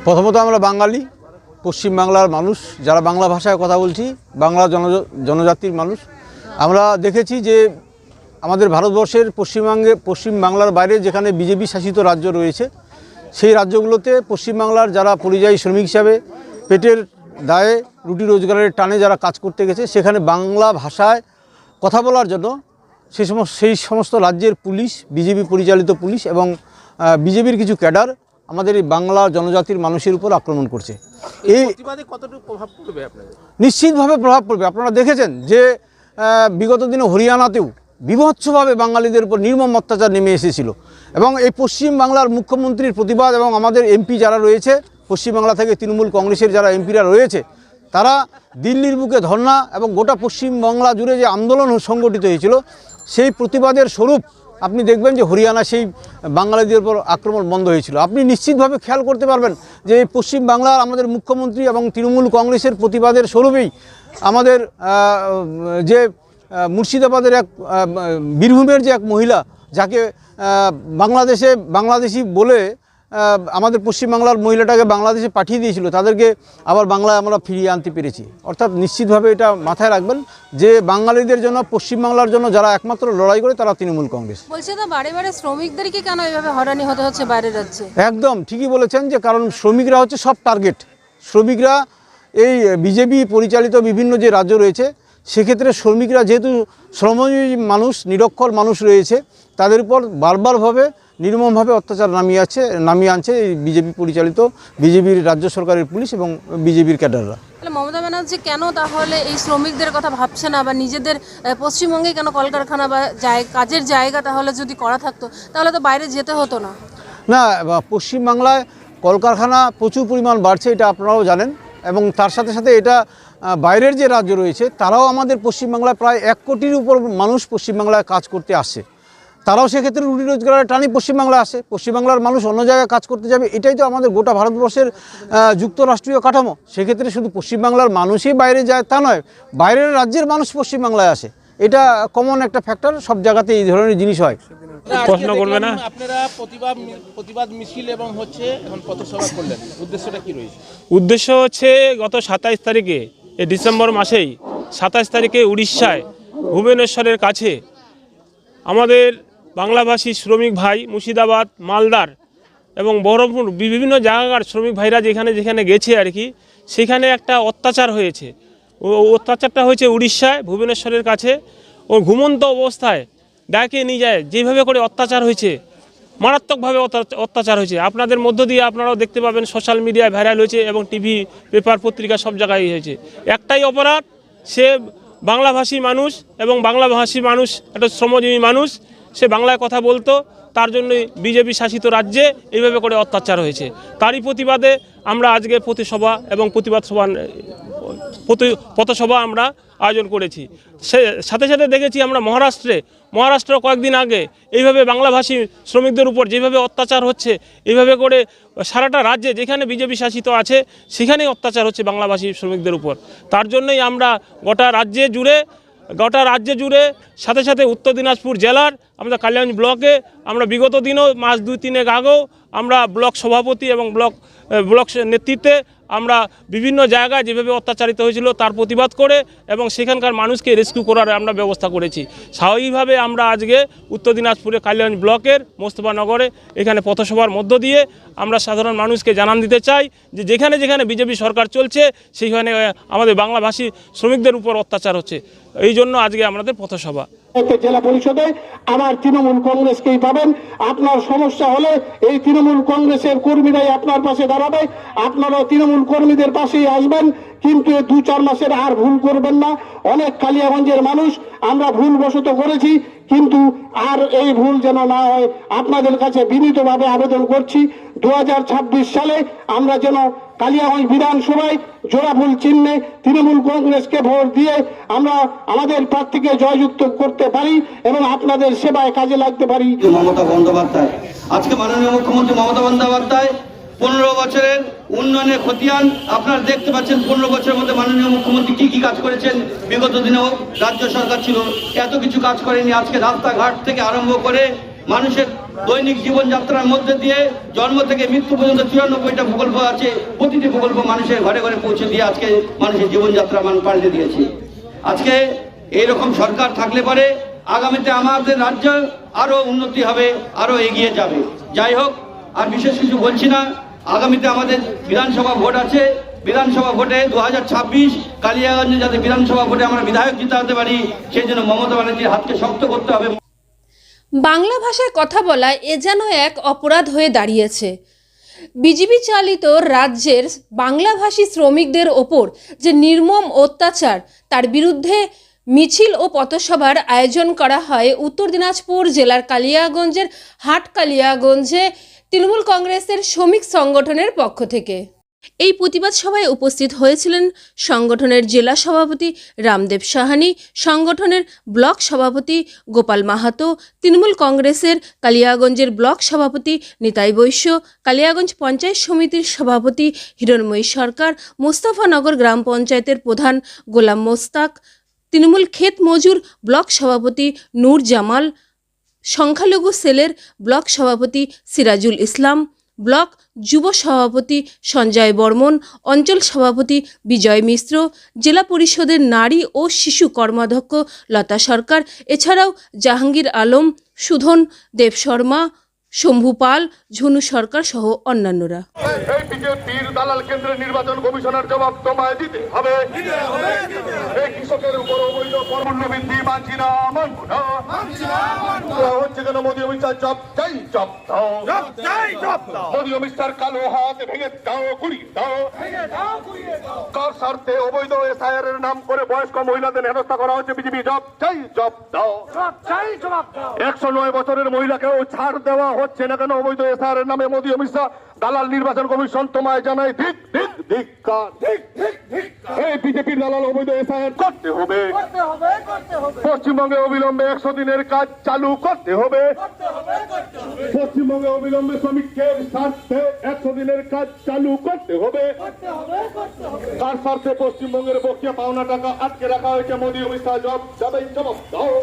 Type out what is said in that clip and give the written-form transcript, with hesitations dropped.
প্রথমত আমরা বাঙালি, পশ্চিমবাংলার মানুষ, যারা বাংলা ভাষায় কথা বলছি, বাংলা জনজাতির মানুষ। আমরা দেখেছি যে আমাদের ভারতবর্ষের পশ্চিমবাংলার বাইরে যেখানে বিজেপি শাসিত রাজ্য রয়েছে, সেই রাজ্যগুলোতে পশ্চিমবাংলার যারা পরিযায়ী শ্রমিক হিসাবে পেটের দায়ে রুটি রোজগারের টানে যারা কাজ করতে গেছে, সেখানে বাংলা ভাষায় কথা বলার জন্য সেই সমস্ত রাজ্যের পুলিশ, বিজেপি পরিচালিত পুলিশ এবং বিজেপির কিছু ক্যাডার আমাদের এই বাংলা জনজাতির মানুষের উপর আক্রমণ করছে। এই প্রতিবাদে কতটুকু প্রভাব পড়বে আপনাদের? নিশ্চিতভাবে প্রভাব পড়বে। আপনারা দেখেছেন যে বিগত দিনে হরিয়ানাতেও বিভৎসভাবে বাঙালিদের উপর নির্মম অত্যাচার নেমে এসেছিল এবং এই পশ্চিমবাংলার মুখ্যমন্ত্রীর প্রতিবাদ এবং আমাদের এমপি যারা রয়েছে পশ্চিমবাংলা থেকে তৃণমূল কংগ্রেসের যারা এমপিরা রয়েছে, তারা দিল্লির বুকে ধর্না এবং গোটা পশ্চিমবাংলা জুড়ে যে আন্দোলন সংগঠিত হয়েছিল, সেই প্রতিবাদের স্বরূপ আপনি দেখবেন যে হরিয়ানা সেই বাঙালিদের উপর আক্রমণ বন্ধ হয়েছিল। আপনি নিশ্চিতভাবে খেয়াল করতে পারবেন যে এই পশ্চিমবাংলার আমাদের মুখ্যমন্ত্রী এবং তৃণমূল কংগ্রেসের প্রতিবাদের স্বরূপেই আমাদের যে মুর্শিদাবাদের বীরভূমের যে এক মহিলা, যাকে বাংলাদেশি বলে আমাদের পশ্চিমবাংলার মহিলাটাকে বাংলাদেশে পাঠিয়ে দিয়েছিল, তাদেরকে আবার বাংলায় আমরা ফিরিয়ে আনতে পেরেছি। অর্থাৎ নিশ্চিতভাবে এটা মাথায় রাখবেন যে বাঙালিদের জন্য, পশ্চিমবাংলার জন্য যারা একমাত্র লড়াই করে তারা তৃণমূল কংগ্রেস। বলছে তো বারে বারে শ্রমিকদেরকে কেন এইভাবে হয়রানি হতে হচ্ছে বাইরের রাজ্যে? একদম ঠিকই বলেছেন, যে কারণ শ্রমিকরা হচ্ছে সব টার্গেট। শ্রমিকরা এই বিজেপি পরিচালিত বিভিন্ন যে রাজ্য রয়েছে, সেক্ষেত্রে শ্রমিকরা যেহেতু শ্রমজীবী মানুষ, নিরক্ষর মানুষ রয়েছে, তাদের উপর বারবারভাবে নির্মমভাবে অত্যাচার নামিয়ে আনছে এই বিজেপি পরিচালিত বিজেপির রাজ্য সরকারের পুলিশ এবং বিজেপির ক্যাডাররা। তাহলে মমতা ব্যানার্জি কেন তাহলে এই শ্রমিকদের কথা ভাবছে না, বা নিজেদের পশ্চিমবঙ্গে কেন কলকারখানা বা কাজের জায়গা তাহলে যদি করা থাকতো, তাহলে তো বাইরে যেতে হতো না? না, পশ্চিমবাংলায় কলকারখানা প্রচুর পরিমাণ বাড়ছে, এটা আপনারাও জানেন, এবং তার সাথে সাথে এটা বাইরের যে রাজ্য রয়েছে তারাও আমাদের পশ্চিমবাংলায় প্রায় 1 কোটির উপর মানুষ পশ্চিমবাংলায় কাজ করতে আসে। তারাও সেক্ষেত্রে রুটি রোজগারের টানে পশ্চিমবাংলায় আসে। পশ্চিমবাংলার মানুষ অন্য জায়গায় কাজ করতে যাবে, এটাই তো আমাদের গোটা ভারতবর্ষের যুক্তরাষ্ট্রীয় কাঠামো। সেক্ষেত্রে শুধু পশ্চিমবাংলার মানুষই বাইরে যায় তা নয়, বাইরের রাজ্যের মানুষ পশ্চিমবাংলায় আসে। এটা কমন একটা ফ্যাক্টর, সব জায়গাতে এই ধরনের জিনিস হয়। প্রশ্ন করবে না? আপনারা প্রতিবাদ মিছিল এবং এখন পথসভা করলেন, উদ্দেশ্যটা কি রয়েছে? উদ্দেশ্য হচ্ছে গত 27 তারিখে, এই ডিসেম্বর মাসেই 27 তারিখে উড়িষ্যায় ভুবনেশ্বরের কাছে আমাদের বাংলাভাষী শ্রমিক ভাই, মুর্শিদাবাদ, মালদার এবং বহরমপুর বিভিন্ন জায়গার শ্রমিক ভাইরা যেখানে গেছে আর কি, সেখানে একটা অত্যাচার হয়েছে। অত্যাচারটা হয়েছে উড়িষ্যায় ভুবনেশ্বরের কাছে। ও ঘুমন্ত অবস্থায় ডাকে নিয়ে যায়, যেভাবে করে অত্যাচার হয়েছে, মারাত্মকভাবে অত্যাচার হয়েছে। আপনাদের মধ্য দিয়ে আপনারাও দেখতে পাবেন, সোশ্যাল মিডিয়ায় ভাইরাল হয়েছে এবং টিভি, পেপার, পত্রিকা সব জায়গায় হয়েছে। একটাই অপরাধ, সে বাংলাভাষী মানুষ এবং বাংলাভাষী মানুষ একটা শ্রমজীবী মানুষ, সে বাংলায় কথা বলতো, তার জন্যই বিজেপি শাসিত রাজ্যে এইভাবে করে অত্যাচার হয়েছে। তারই প্রতিবাদে আমরা আজকে পথসভা এবং পথসভা আমরা আয়োজন করেছি। সাথে সাথে দেখেছি আমরা মহারাষ্ট্র কয়েকদিন আগে এইভাবে বাংলাভাষী শ্রমিকদের উপর যেভাবে অত্যাচার হচ্ছে, এইভাবে করে সারাটা রাজ্যে যেখানে বিজেপি শাসিত আছে সেখানেই অত্যাচার হচ্ছে বাংলাভাষী শ্রমিকদের উপর। তার জন্যই আমরা গোটা রাজ্যে জুড়ে সাথে সাথে উত্তর দিনাজপুর জেলার আমাদের কালিয়াগঞ্জ ব্লকে আমরা বিগত দিনও মাস 2-3 আগেও আমরা ব্লক সভাপতি এবং ব্লক নেতৃত্বে আমরা বিভিন্ন জায়গায় যেভাবে অত্যাচারিত হয়েছিল তার প্রতিবাদ করে এবং সেখানকার মানুষকে রেস্কিউ করার আমরা ব্যবস্থা করেছি। স্বাভাবিকভাবে আমরা আজকে উত্তর দিনাজপুরে কালিয়াগঞ্জ ব্লকের মোস্তফানগরে এখানে পথসভার মধ্য দিয়ে আমরা সাধারণ মানুষকে জানান দিতে চাই যে যেখানে যেখানে বিজেপি সরকার চলছে সেইখানে আমাদের বাংলাভাষী শ্রমিকদের উপর অত্যাচার হচ্ছে। এই জন্য আজকে আমাদের পথসভা। জেলা পরিষদে আমার তৃণমূল কংগ্রেসকেই পাবেন। আপনার সমস্যা হলে এই তৃণমূল কংগ্রেসের কর্মীরাই আপনার পাশে দাঁড়াবে, আপনারাও তৃণমূল কর্মীদের পাশেই আসবেন। কিন্তু 2-4 মাসের আর ভুল করবেন না। অনেক কালিয়াগঞ্জের মানুষ আমরা ভুলবশত করেছি, কিন্তু আর এই ভুল যেন না হয় আপনাদের কাছে বিনীতভাবে আবেদন করছি। 2026 সালে আমরা যেন কালিয়াগঞ্জ বিধানসভায় জোড়াফুল চিহ্নে তৃণমূল কংগ্রেসকে ভোট দিয়ে আমরা আমাদের প্রার্থীকে জয়যুক্ত করতে পারি এবং আপনাদের সেবায় কাজে লাগতে পারি। মমতা বন্দ্যোপাধ্যায়, আজকে মাননীয় মুখ্যমন্ত্রী মমতা বন্দ্যোপাধ্যায় 15 বছরের উন্নয়নের খতিয়ান আপনারা দেখতে পাচ্ছেন। 15 বছরের মধ্যে মাননীয় মুখ্যমন্ত্রী কি কাজ করেছেন। বিগত দিনেও রাজ্য সরকার ছিল, এত কিছু কাজ করেনি। আজকে রাস্তাঘাট থেকে আরম্ভ করে মানুষের দৈনিক জীবনযাত্রার মধ্যে দিয়ে জন্ম থেকে মৃত্যু পর্যন্ত 94টা প্রকল্প আছে, প্রতিটি প্রকল্প মানুষের ঘরে ঘরে পৌঁছে দিয়ে আজকে মানুষের জীবনযাত্রা পাল্টে দিয়েছে। আজকে এইরকম সরকার থাকলে পরে আগামীতে আমাদের রাজ্য আরো উন্নতি হবে, আরো এগিয়ে যাবে। যাই হোক, আর বিশেষ কিছু বলছি না। আগামীতে আমাদের বিধানসভা ভোট আছে। বিধানসভা ভোটে 2026 কালিয়াগঞ্জে যাতে বিধানসভা ভোটে আমরা বিধায়ক জিতাতে পারি, সেই জন্য মমতা ব্যানার্জির হাতকে শক্ত করতে হবে। বাংলা ভাষায় কথা বলা এ যেন এক অপরাধ হয়ে দাঁড়িয়েছে। বিজেপি চালিত রাজ্যের বাংলাভাষী শ্রমিকদের ওপর যে নির্মম অত্যাচার, তার বিরুদ্ধে মিছিল ও পথসভার আয়োজন করা হয় উত্তর দিনাজপুর জেলার কালিয়াগঞ্জের হাট কালিয়াগঞ্জে তৃণমূল কংগ্রেসের শ্রমিক সংগঠনের পক্ষ থেকে। এই প্রতিবাদ সভায় উপস্থিত হয়েছিলেন সংগঠনের জেলা সভাপতি রামদেব সাহানি, সংগঠনের ব্লক সভাপতি গোপাল মাহাতো, তৃণমূল কংগ্রেসের কালিয়াগঞ্জের ব্লক সভাপতি নিতাই বৈশ্য, কালিয়াগঞ্জ পঞ্চায়েত সমিতির সভাপতি হিরণময়ী সরকার, মোস্তাফানগর গ্রাম পঞ্চায়েতের প্রধান গোলাম মোস্তাক, তৃণমূল ক্ষেত মজুর ব্লক সভাপতি নূর জামাল, সংখ্যালঘু সেলের ব্লক সভাপতি সিরাজুল ইসলাম, ব্লক যুব সভাপতি সঞ্জয় বর্মন, অঞ্চল সভাপতি বিজয় মিশ্র, জেলা পরিষদের নারী ও শিশু কর্মাধ্যক্ষ লতা সরকার, এছাড়াও জাহাঙ্গীর আলম, সুধন দেব শর্মা, শম্ভু পাল, ঝুনু সরকার সহ অন্যান্যরা। এই বিজেপির দালাল কেন্দ্রের নির্বাচন কমিশনের জবাব তোমায় দিতে হবে। এই কৃষকের উপর অবৈধ মূল্য বৃদ্ধি মানছি না, মানব না। হচ্ছে কেন মোদী অমিত শাহ জব চাই, জব দাও, মোদী অমিত শাহর কালো হাত ভেঙে দাও, গুড়িয়ে দাও। কার স্বার্থে অবৈধ এসআইআর এর নাম করে বয়স্ক মহিলাদের হেনস্থা করা হচ্ছে? বিজেপি জব চাই, জব দাও। 109 বছরের মহিলাকেও ছাড় দেওয়া হচ্ছে না কেন? অবৈধ এসআইআর এর নামে মোদী অমিত শাহ দালাল নির্বাচন কমিশন তোমায় জানায় ধিক ধিক ধিক্কার। এই বিজেপির দালাল অবৈধ এসআইআর করতে হবে। পশ্চিমবঙ্গে অবিলম্বে 100 দিনের কাজ চালু করতে হবে। পশ্চিমবঙ্গে অবিলম্বে শ্রমিকের স্বার্থে 100 দিনের কাজ চালু করতে হবে। তার স্বার্থে পশ্চিমবঙ্গের বকেয়া পাওনা টাকা আটকে রাখা হয়েছে। মোদী অমিত শাহ জবাব দাও।